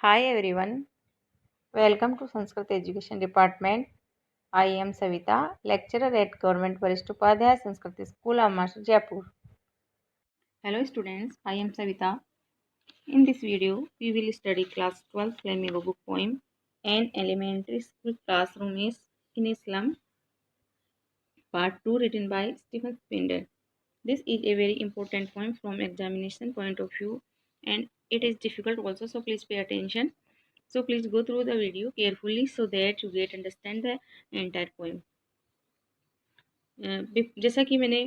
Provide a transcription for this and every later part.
Hi everyone, welcome to Sanskrit Education Department. I am Savita, lecturer at Government Varisht Upadhyay Sanskrit School, Ammaster, Jaipur. Hello students, I am Savita. In this video, we will study class 12 Flamingo book poem An Elementary School Classroom is in a Slum, part 2, written by Stephen Spindler. This is a very important poem from examination point of view and it is difficult also, so please pay attention. So please go through the video carefully so that you get understand the entire poem. जैसा कि मैंने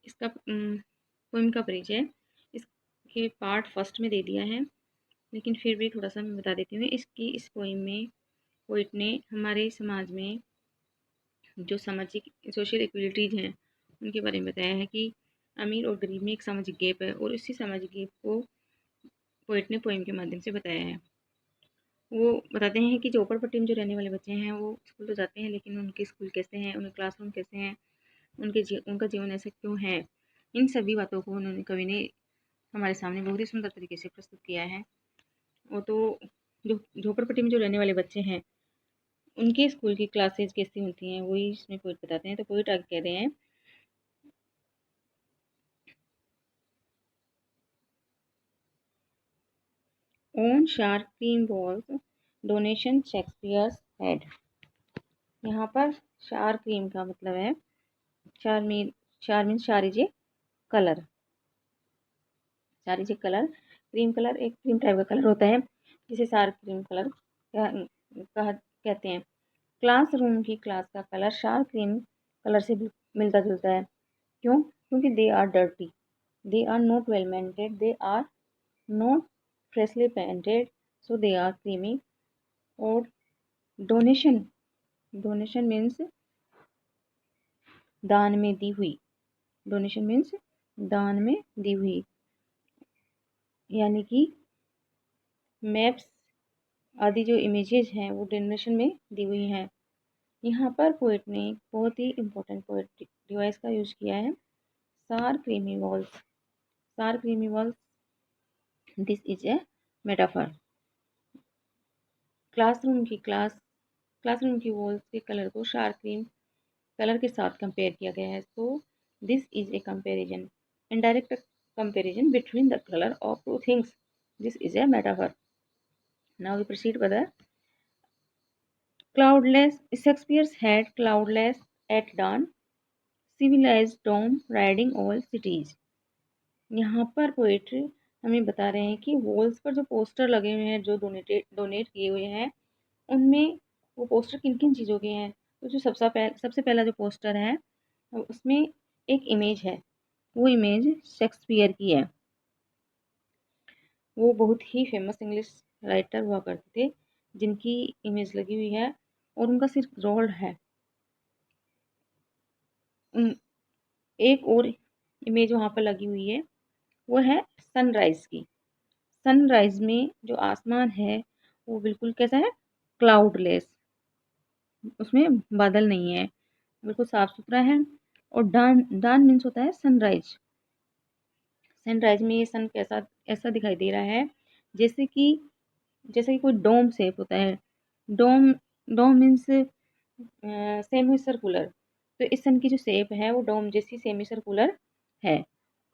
इसका poem का परिचय इसके part first में दे दिया है, लेकिन फिर भी थोड़ा सा मैं बता देती हूँ। इस पोएम में पोइट ने हमारे समाज में जो सामाजिक सोशल इक्वलिटीज़ हैं उनके बारे में बताया है कि अमीर और गरीब में एक सामाजिक गैप है, और इसी सामाजिक गैप को पोइट ने पोएम के माध्यम से बताया है। वो बताते हैं कि जो ऊपर पट्टी में जो रहने वाले बच्चे हैं वो स्कूल तो जाते हैं, लेकिन उनके स्कूल कैसे हैं, उनके क्लासरूम कैसे हैं, उनका जीवन ऐसा क्यों है, इन सभी बातों को उन्होंने कवि ने हमारे सामने बहुत ही सुंदर तरीके से प्रस्तुत किया है। वो तो जो झोपड़पट्टी में जो रहने वाले बच्चे हैं उनके स्कूल की क्लासेज कैसी होती हैं वही इसमें पोइट बताते हैं। तो पोइट आगे कह रहे हैं, on sharp cream walls donation Shakespeare's head. यहाँ पर शार क्रीम का मतलब है शार मीन शारिजे कलर। शारिजे कलर, क्रीम कलर एक क्रीम टाइप का कलर होता है जिसे शार क्रीम कलर कहते हैं। क्लासरूम की क्लास का कलर शार क्रीम कलर से मिलता जुलता है। क्यों? क्योंकि they are dirty, they are not well maintained, they are not freshly painted, so they are creamy. और डोनेशन, डोनेशन मीन्स दान में दी हुई, डोनेशन मीन्स दान में दी हुई, यानी कि मैप्स आदि जो इमेजेस हैं वो डोनेशन में दी हुई हैं। यहाँ पर पोइट ने बहुत ही इम्पोर्टेंट पोएटिक डिवाइस का यूज किया है, सार क्रीमी वॉल्स। सार creamy walls, this is a metaphor. Classroom की वॉल्स के कलर को शार क्रीम कलर के साथ कंपेयर किया गया है। So this is a comparison, indirect comparison between the colour of two things, this is a metaphor. Now we proceed further. Cloudless, Shakespeare's had cloudless at dawn, civilized dome riding all cities। यहाँ पर poetry हमें बता रहे हैं कि walls पर जो poster लगे हुए हैं जो डोनेट किए हुए हैं उनमें वो पोस्टर किन किन चीज़ों के हैं। तो जो सबसे पहला जो पोस्टर है उसमें एक इमेज है, वो इमेज शेक्सपियर की है। वो बहुत ही फेमस इंग्लिश राइटर हुआ करते थे जिनकी इमेज लगी हुई है और उनका सिर्फ रोल है। एक और इमेज वहाँ पर लगी हुई है, वो है सनराइज की। सनराइज में जो आसमान है वो बिल्कुल कैसा है, क्लाउडलेस, उसमें बादल नहीं है, बिल्कुल साफ सुथरा है। और डान डान मीन्स होता है सनराइज। सनराइज में ये सन कैसा ऐसा दिखाई दे रहा है जैसे कि कोई डोम शेप होता है। डोम डोम मीन्स सेमी सर्कुलर। तो इस सन की जो शेप है वो डोम जैसी सेमी सर्कुलर है,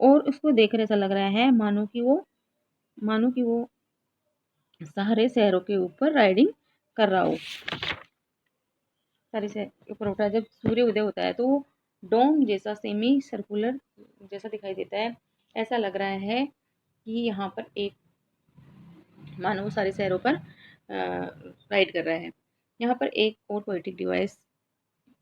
और उसको देखकर ऐसा लग रहा है मानो कि वो सारे शहरों के ऊपर राइडिंग कर रहा हो। सारे शहर के ऊपर उठा, जब सूर्य उदय होता है तो वो डोम जैसा सेमी सर्कुलर जैसा दिखाई देता है। ऐसा लग रहा है कि यहाँ पर एक मानो वो सारे शहरों पर राइड कर रहा है। यहाँ पर एक और पोएटिक डिवाइस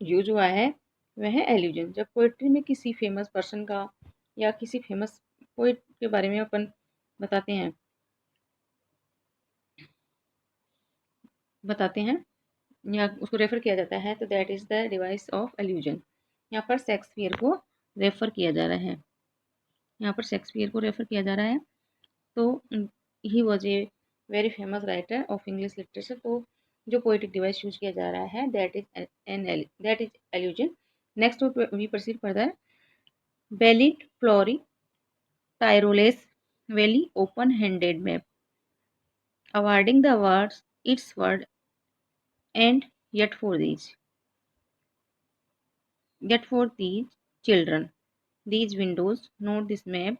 यूज हुआ है, वह है एल्यूजन। जब पोइट्री में किसी फेमस पर्सन का या किसी फेमस पोइट के बारे में अपन बताते हैं या उसको रेफर किया जाता है तो that is the device of allusion. यहाँ पर शेक्सपियर को रेफर किया जा रहा है, यहाँ पर शेक्सपियर को रेफर किया जा रहा है। तो he was a very famous writer of English literature. तो जो पोएटिक डिवाइस यूज किया जा रहा है that is allusion. Next we proceed further. Belled flowery Tyrolese valley open handed map. awarding the awards its word and yet for these yet for these children these windows not this map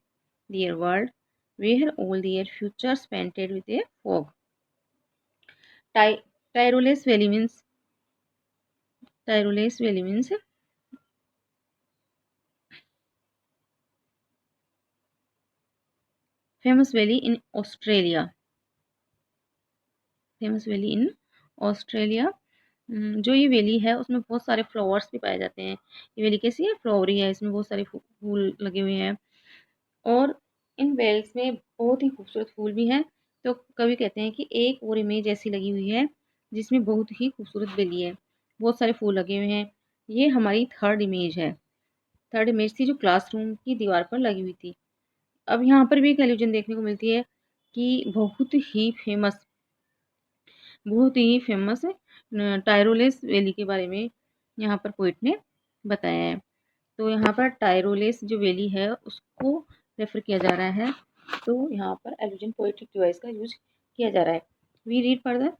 their world where all their futures painted with a fog. Ty- Tyrolese Valley means Tyrolese Valley means famous valley in Australia. Famous valley in Australia. जो ये valley है उसमें बहुत सारे flowers भी पाए जाते हैं। ये वैली कैसी है? फ्लावरी है, इसमें बहुत सारे फूल लगे हुए हैं और इन वेल्स में बहुत ही खूबसूरत फूल भी हैं। तो कवि कहते हैं कि एक और इमेज ऐसी लगी हुई है जिसमें बहुत ही खूबसूरत वैली है, बहुत सारे फूल लगे हुए हैं। ये हमारी थर्ड इमेज है। थर्ड इमेज थी जो क्लासरूम की दीवार पर लगी हुई थी। अब यहाँ पर भी एक एल्यूजन देखने को मिलती है कि बहुत ही फेमस टायरोलेस वैली के बारे में यहाँ पर पोइट ने बताया है। तो यहाँ पर टायरोलेस जो वैली है उसको रेफर किया जा रहा है। तो यहाँ पर एल्यूजन पोएट्रिक डिवाइस का यूज किया जा रहा है। We read further.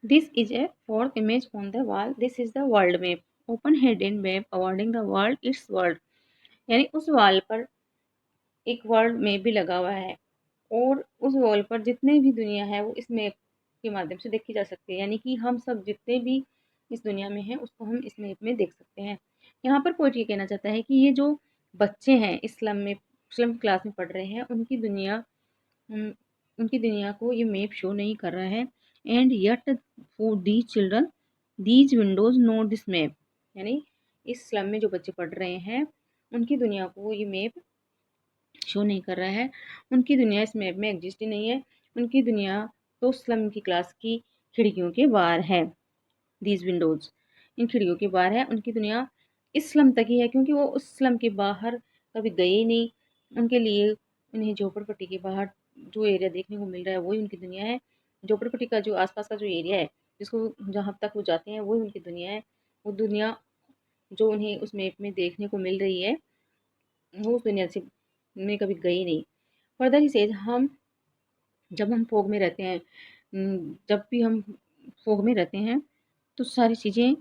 This is a fourth image on the wall. This is the world map. Open-headed map awarding the world its world. यानी उस वॉल पर एक वर्ल्ड मैप भी लगा हुआ है और उस वॉल पर जितने भी दुनिया है वो इस मैप के माध्यम से देखी जा सकती है। यानी कि हम सब जितने भी इस दुनिया में हैं उसको हम इस मैप में देख सकते हैं। यहाँ पर पोएट ये कहना चाहता है कि ये जो बच्चे हैं स्लम क्लास में पढ़ रहे हैं उम, उनकी दुनिया को ये मैप शो नहीं कर रहा है। And yet for these children these Windows note this map. यानी इस स्लम में जो बच्चे पढ़ रहे हैं उनकी दुनिया को ये मैप शो नहीं कर रहा है। उनकी दुनिया इस मैप में एग्जिस्ट ही नहीं है। उनकी दुनिया तो स्लम की क्लास की खिड़कियों के बाहर है। दीज विंडोज इन खिड़कियों के बाहर है। उनकी दुनिया इस स्लम तक ही है क्योंकि वो उस स्लम के बाहर कभी गए ही नहीं। उनके लिए उन्हें झोपड़पट्टी के बाहर जो एरिया देखने को मिल रहा है वही उनकी दुनिया है। झोपड़पट्टी का जो आसपास का जो एरिया है जिसको जहाँ तक वो जाते हैं वही उनकी दुनिया है। वो दुनिया जो उन्हें उस मैप में देखने को मिल रही है वो उस दुनिया से में कभी गई नहीं। फर्दर ही सेज जब हम फोग में रहते हैं जब भी हम फोग में रहते हैं तो सारी चीज़ें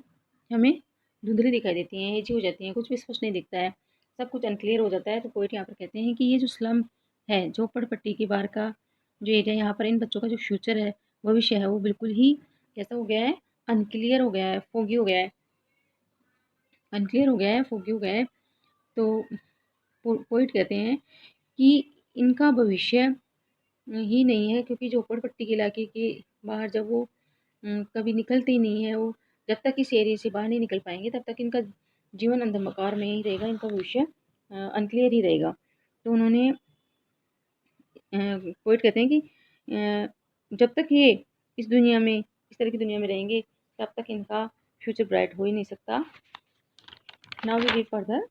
हमें धुंधली दिखाई देती हैं, हेजी हो जाती हैं, कुछ भी स्पष्ट नहीं दिखता है, सब कुछ अनक्लियर हो जाता है। तो पोइट यहाँ पर कहते हैं कि ये जो स्लम है झोपड़पट्टी के बाहर का जो एरिया यहाँ पर इन बच्चों का जो फ्यूचर है भविष्य है वो बिल्कुल ही कैसा हो गया है? अनक्लियर हो गया है, फोगी हो गया है, अनक्लियर हो गया है, फोगी हो गया है। तो पोइट कहते हैं कि इनका भविष्य ही नहीं है क्योंकि झोपड़पट्टी के इलाके के बाहर जब वो कभी निकलते ही नहीं है। वो जब तक इस एरिया से बाहर नहीं निकल पाएंगे तब तक इनका जीवन अंधकार में ही रहेगा, इनका भविष्य अनक्लियर ही रहेगा। तो उन्होंने पोइट कहते हैं कि जब तक ये इस तरह की दुनिया में रहेंगे तब तक इनका फ्यूचर ब्राइट हो ही नहीं सकता। Now we read further.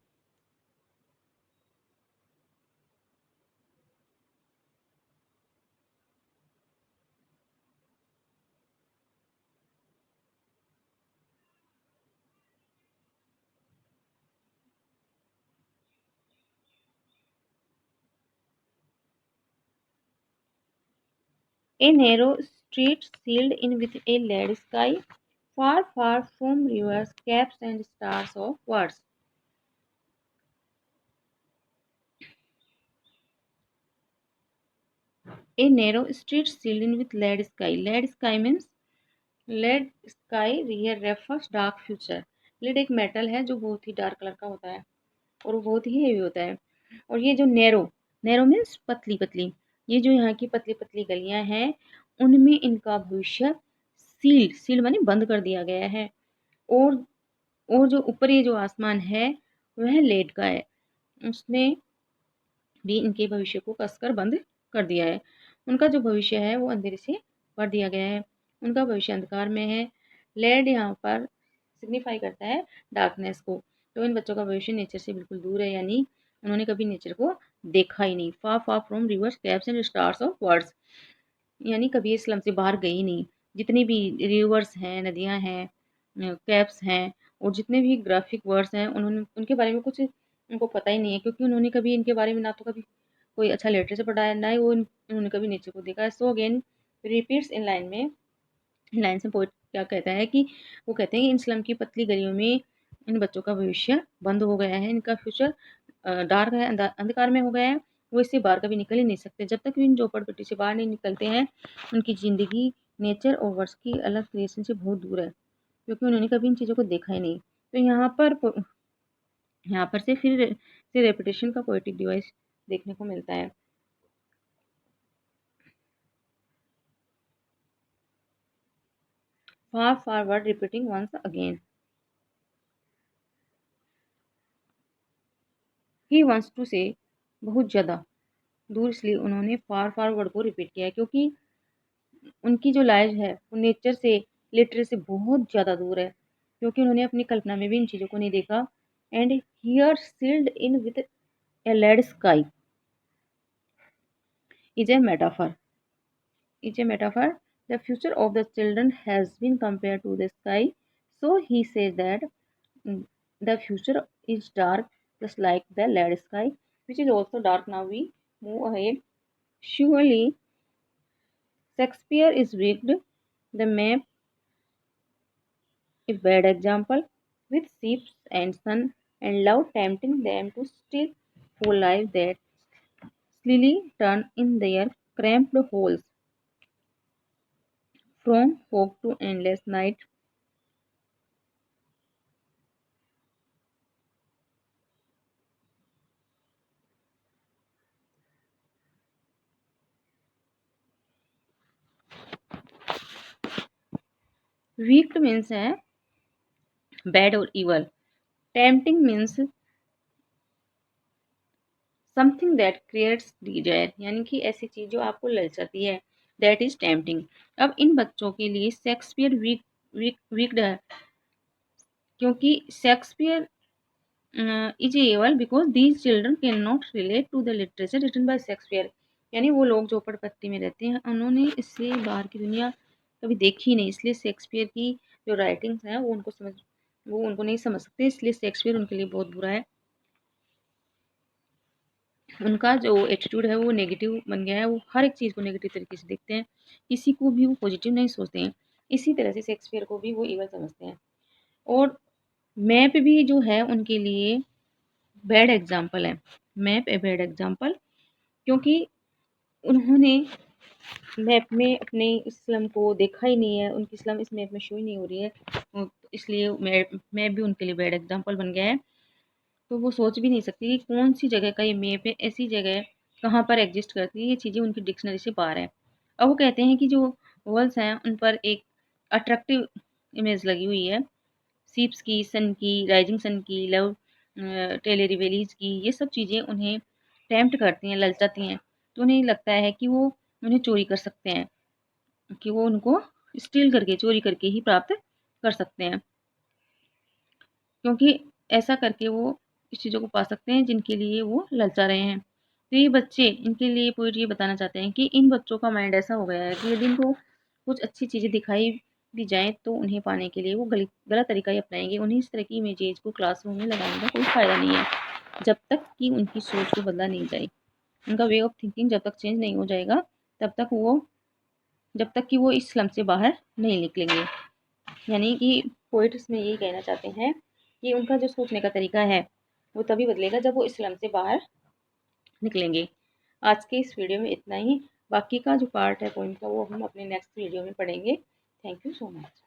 A narrow street sealed in with a lead sky, far, far from rivers, caps, and stars of words. A narrow street sealed in with lead sky. Lead sky means lead sky here refers dark future. lead एक metal है जो बहुत ही dark colour का होता है और वो बहुत ही हेवी होता है। और ये जो नैरो नैरो मीन्स पतली पतली, ये जो यहाँ की पतली पतली गलियां हैं उनमें इनका भविष्य सील्ड सील्ड माने बंद कर दिया गया है। और और जो ऊपर ये जो आसमान है वह लेड का है, उसने भी इनके भविष्य को कसकर बंद कर दिया है। उनका जो भविष्य है वो अंधेरे से भर दिया गया है, उनका भविष्य अंधकार में है। लेड यहाँ पर सिग्निफाई करता है डार्कनेस को। तो इन बच्चों का भविष्य नेचर से बिल्कुल दूर है, यानी उन्होंने कभी नेचर को देखा ही नहीं। Far far from rivers caps and stars of words, यानी कभी इस स्लम से बाहर गई नहीं। जितनी भी रिवर्स हैं, नदियां हैं, कैप्स हैं और जितने भी ग्राफिक वर्ड्स हैं उन्होंने उनके बारे में कुछ उनको पता ही नहीं है, क्योंकि उन्होंने कभी इनके बारे में ना तो कभी कोई अच्छा लिटरेचर पढ़ा है, ना ही वो उन्होंने कभी नेचर को देखा है। So again repeats in line में, लाइन से पोइट क्या कहता है कि वो कहते हैं कि इन स्लम की पतली गलियों में इन बच्चों का भविष्य बंद हो गया है, इनका फ्यूचर डार्क है, अंधकार में हो गया है, वो इससे बाहर कभी निकल ही नहीं सकते। जब तक भी इन झोपड़पट्टी से बाहर नहीं निकलते हैं, उनकी ज़िंदगी नेचर और वर्ड्स की अलग क्रिएशन से बहुत दूर है, क्योंकि उन्होंने कभी इन चीज़ों को देखा ही नहीं। तो यहाँ पर से फिर से रेपिटेशन का पोएटिक डिवाइस देखने को मिलता है। Far forward repeating once again, he wants to से बहुत ज़्यादा दूर, इसलिए उन्होंने फार फॉरवर्ड को रिपीट किया है, क्योंकि उनकी जो लाइफ है वो नेचर से लिटरेचर से बहुत ज़्यादा दूर है, क्योंकि उन्होंने अपनी कल्पना में भी इन चीज़ों को नहीं देखा। And here sealed in with a lead sky is a metaphor, is a metaphor. The future of the children has been compared to the sky. So he says that the future is dark, just like the lead sky, which is also dark. Now we move ahead. Surely Shakespeare is wicked. The map a bad example, with ships and sun and love tempting them to steal for life that slily turn in their cramped holes. From fog to endless night, wicked means bad or evil. Tempting means something that creates desire, यानी कि ऐसी चीज जो आपको ललचाती है, that is tempting. अब इन बच्चों के लिए शेक्सपियर वीक्ड है, क्योंकि Shakespeare is able because these children can not relate to the literature written by Shakespeare. यानी वो लोग जो झोपड़पट्टी में रहते हैं, उन्होंने इससे बाहर की दुनिया कभी देखी नहीं, इसलिए शेक्सपियर की जो राइटिंग्स हैं वो उनको नहीं समझ सकते, इसलिए शेक्सपियर उनके लिए बहुत बुरा है। उनका जो एटीट्यूड है वो नेगेटिव बन गया है, वो हर एक चीज़ को नेगेटिव तरीके से देखते हैं, किसी को भी वो पॉजिटिव नहीं सोचते हैं। इसी तरह से शेक्सपियर को भी वो ईवल समझते हैं। और मैप भी जो है उनके लिए बैड एग्जाम्पल है। मैप ए बैड एग्जाम्पल, क्योंकि उन्होंने मैप में अपने इस्लाम को देखा ही नहीं है, उनकी इस्लाम इस मैप में शो ही नहीं हो रही है, इसलिए मैप भी उनके लिए बैड एग्जाम्पल बन गया है। तो वो सोच भी नहीं सकती कि कौन सी जगह का ये मैप है, ऐसी जगह कहाँ पर एग्जिस्ट करती है, ये चीज़ें उनकी डिक्शनरी से बाहर है। अब वो कहते हैं कि जो वर्ल्स हैं उन पर एक अट्रैक्टिव इमेज लगी हुई है, सीप्स की, सन की, राइजिंग सन की, लव टेलरी वैलीज की, ये सब चीज़ें उन्हें टेम्प्ट करती हैं, ललचाती हैं। तो उन्हें लगता है कि वो उन्हें चोरी कर सकते हैं, कि वो उनको स्टील करके, चोरी करके ही प्राप्त कर सकते हैं, क्योंकि ऐसा करके वो इस चीज़ों को पा सकते हैं जिनके लिए वो ललचा रहे हैं। तो ये बच्चे, इनके लिए पोइट ये बताना चाहते हैं कि इन बच्चों का माइंड ऐसा हो गया है कि यदि इनको कुछ अच्छी चीज़ें दिखाई भी जाएँ तो उन्हें पाने के लिए वो गलत तरीका ही अपनाएंगे। उन्हें इस तरह की इमेजेस को क्लासरूम में लगाने का कोई फ़ायदा नहीं है, जब तक कि उनकी सोच को बदला नहीं जाए, उनका वे ऑफ थिंकिंग जब तक चेंज नहीं हो जाएगा, तब तक वो जब तक कि वो इस स्लम से बाहर नहीं निकलेंगे। यानी कि पोइट इसमें यही कहना चाहते हैं कि उनका जो सोचने का तरीका है वो तभी बदलेगा जब वो इस्लाम से बाहर निकलेंगे। आज के इस वीडियो में इतना ही, बाकी का जो पार्ट है पोइम का वो हम अपने नेक्स्ट वीडियो में पढ़ेंगे। Thank you so much.